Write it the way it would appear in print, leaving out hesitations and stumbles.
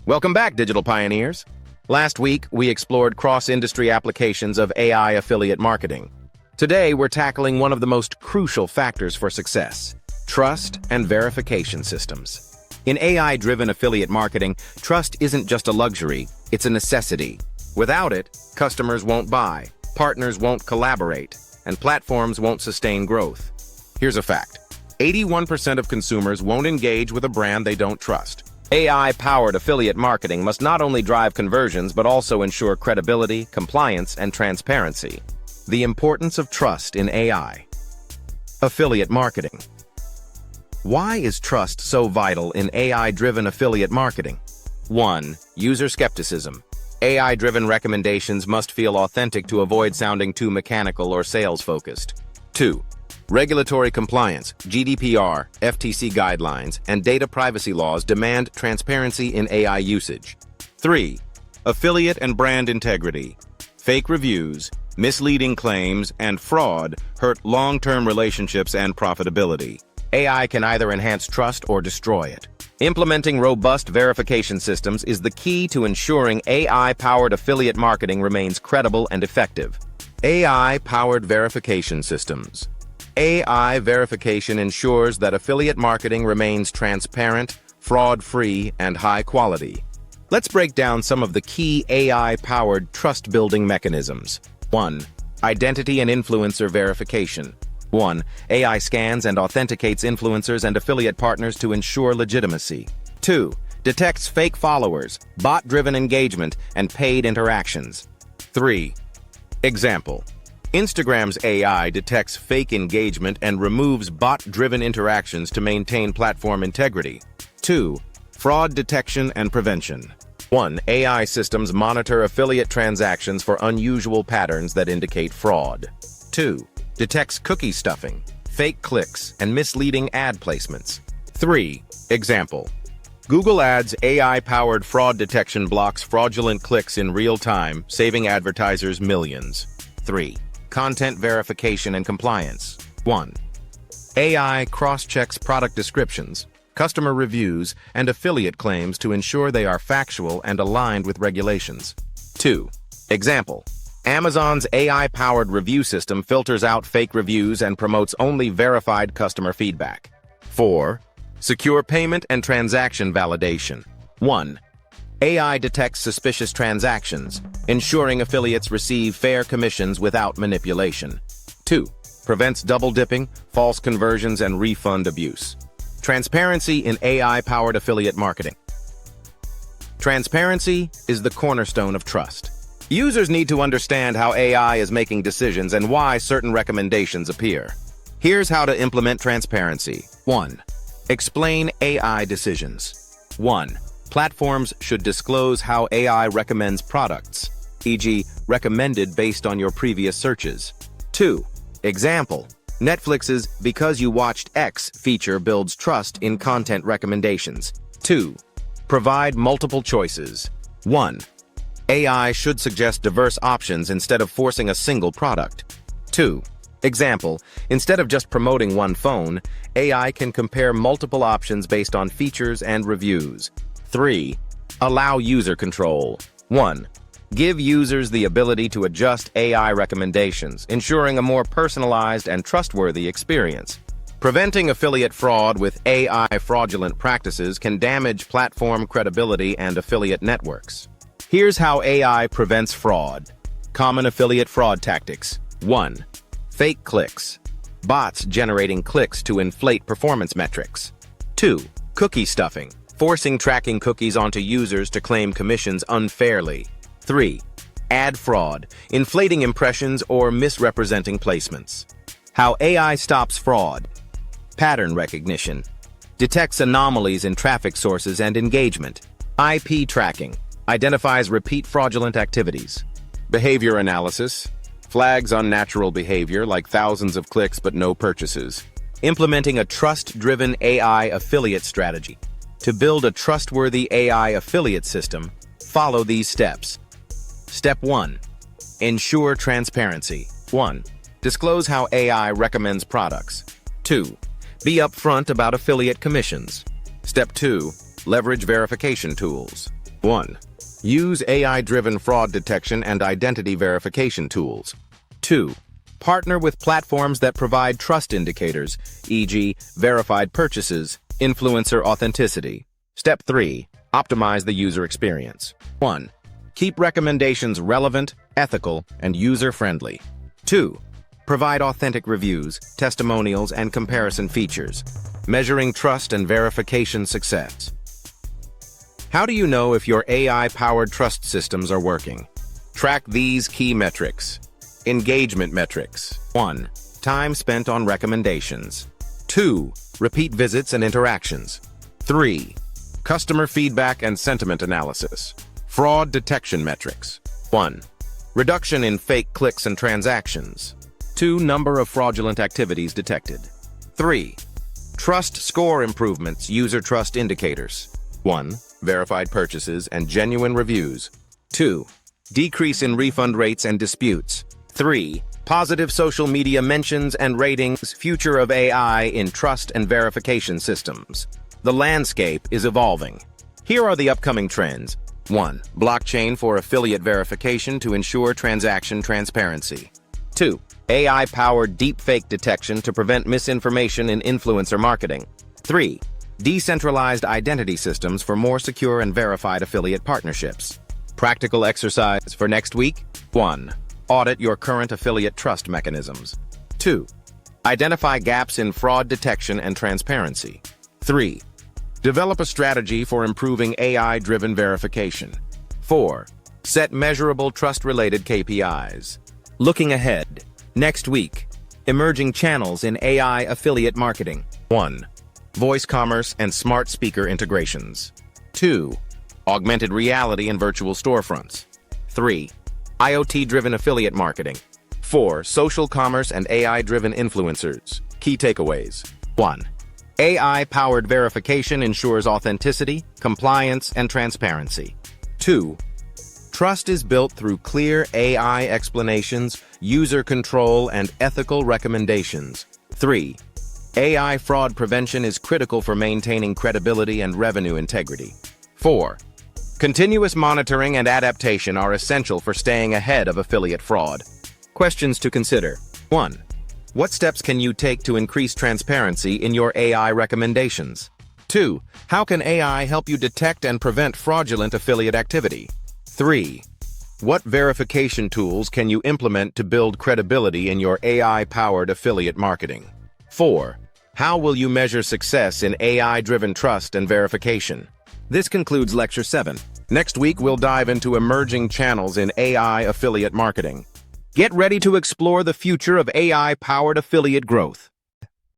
Welcome back, digital pioneers. Last week, we explored cross-industry applications of AI affiliate marketing. Today, we're tackling one of the most crucial factors for success: trust and verification systems. In AI-driven affiliate marketing, trust isn't just a luxury, it's a necessity. Without it, customers won't buy, partners won't collaborate, and platforms won't sustain growth. Here's a fact: 81% of consumers won't engage with a brand they don't trust. AI-powered affiliate marketing must not only drive conversions but also ensure credibility, compliance, and transparency. The importance of trust in AI. Affiliate marketing. Why is trust so vital in AI-driven affiliate marketing? 1. User skepticism. AI-driven recommendations must feel authentic to avoid sounding too mechanical or sales-focused. 2. Regulatory compliance, GDPR, FTC guidelines, and data privacy laws demand transparency in AI usage. 3. Affiliate and brand integrity. Fake reviews, misleading claims, and fraud hurt long-term relationships and profitability. AI can either enhance trust or destroy it. Implementing robust verification systems is the key to ensuring AI-powered affiliate marketing remains credible and effective. AI-powered verification systems. AI verification ensures that affiliate marketing remains transparent, fraud-free, and high quality. Let's break down some of the key AI-powered trust-building mechanisms. 1. Identity and influencer verification. 1. AI scans and authenticates influencers and affiliate partners to ensure legitimacy. 2. Detects fake followers, bot-driven engagement, and paid interactions. 3. Example: Instagram's AI detects fake engagement and removes bot-driven interactions to maintain platform integrity. 2. Fraud detection and prevention. 1. AI systems monitor affiliate transactions for unusual patterns that indicate fraud. 2. Detects cookie stuffing, fake clicks, and misleading ad placements. 3. Example: Google Ads AI-powered fraud detection blocks fraudulent clicks in real time, saving advertisers millions. 3. Content verification and compliance. 1. AI cross-checks product descriptions, customer reviews, and affiliate claims to ensure they are factual and aligned with regulations. 2. Example: Amazon's AI-powered review system filters out fake reviews and promotes only verified customer feedback. 4. Secure payment and transaction validation. 1. AI detects suspicious transactions, ensuring affiliates receive fair commissions without manipulation. 2. Prevents double-dipping, false conversions, and refund abuse. Transparency in AI-powered affiliate marketing. Transparency is the cornerstone of trust. Users need to understand how AI is making decisions and why certain recommendations appear. Here's how to implement transparency. 1. Explain AI decisions. 1. Platforms should disclose how AI recommends products, e.g., recommended based on your previous searches. 2. Example: Netflix's "Because You Watched X" feature builds trust in content recommendations. 2. Provide multiple choices. 1. AI should suggest diverse options instead of forcing a single product. 2. Example: Instead of just promoting one phone, AI can compare multiple options based on features and reviews. 3. Allow user control. 1. Give users the ability to adjust AI recommendations, ensuring a more personalized and trustworthy experience. Preventing affiliate fraud with AI fraudulent practices can damage platform credibility and affiliate networks. Here's how AI prevents fraud. Common affiliate fraud tactics. 1. Fake clicks. Bots generating clicks to inflate performance metrics. 2. Cookie stuffing. Forcing tracking cookies onto users to claim commissions unfairly. 3. Ad fraud. Inflating impressions or misrepresenting placements. How AI stops fraud. Pattern recognition. Detects anomalies in traffic sources and engagement. IP tracking. Identifies repeat fraudulent activities. Behavior analysis. Flags unnatural behavior like thousands of clicks but no purchases. Implementing a trust-driven AI affiliate strategy. To build a trustworthy AI affiliate system, follow these steps. Step 1. Ensure transparency. 1. Disclose how AI recommends products. 2. Be upfront about affiliate commissions. Step 2. Leverage verification tools. 1. Use AI-driven fraud detection and identity verification tools. 2. Partner with platforms that provide trust indicators, e.g., verified purchases, influencer authenticity. Step 3. Optimize the user experience. 1. Keep recommendations relevant, ethical, and user-friendly. 2. Provide authentic reviews, testimonials, and comparison features, measuring trust and verification success. How do you know if your AI-powered trust systems are working? Track these key metrics. Engagement metrics. 1. Time spent on recommendations. 2. Repeat visits and interactions. 3. Customer feedback and sentiment analysis. Fraud detection metrics. 1. Reduction in fake clicks and transactions. 2. Number of fraudulent activities detected. 3. Trust score improvements, user trust indicators. 1. Verified purchases and genuine reviews. 2. Decrease in refund rates and disputes. 3. Positive social media mentions and ratings, future of AI in trust and verification systems. The landscape is evolving. Here are the upcoming trends. 1. Blockchain for affiliate verification to ensure transaction transparency. 2. AI-powered deepfake detection to prevent misinformation in influencer marketing. 3. Decentralized identity systems for more secure and verified affiliate partnerships. Practical exercise for next week. 1. Audit your current affiliate trust mechanisms. 2. Identify gaps in fraud detection and transparency. 3. Develop a strategy for improving AI-driven verification. 4. Set measurable trust-related KPIs. Looking ahead. Next week. Emerging channels in AI affiliate marketing. 1. Voice commerce and smart speaker integrations. 2. Augmented reality and virtual storefronts. 3. IoT-driven affiliate marketing. 4. Social commerce and AI-driven influencers. Key takeaways. 1. AI-powered verification ensures authenticity, compliance, and transparency. 2. Trust is built through clear AI explanations, user control, and ethical recommendations. 3. AI fraud prevention is critical for maintaining credibility and revenue integrity. 4. Continuous monitoring and adaptation are essential for staying ahead of affiliate fraud. Questions to consider. 1. What steps can you take to increase transparency in your AI recommendations? 2. How can AI help you detect and prevent fraudulent affiliate activity? 3. What verification tools can you implement to build credibility in your AI-powered affiliate marketing? 4. How will you measure success in AI-driven trust and verification? This concludes Lecture 7. Next week, we'll dive into emerging channels in AI affiliate marketing. Get ready to explore the future of AI-powered affiliate growth.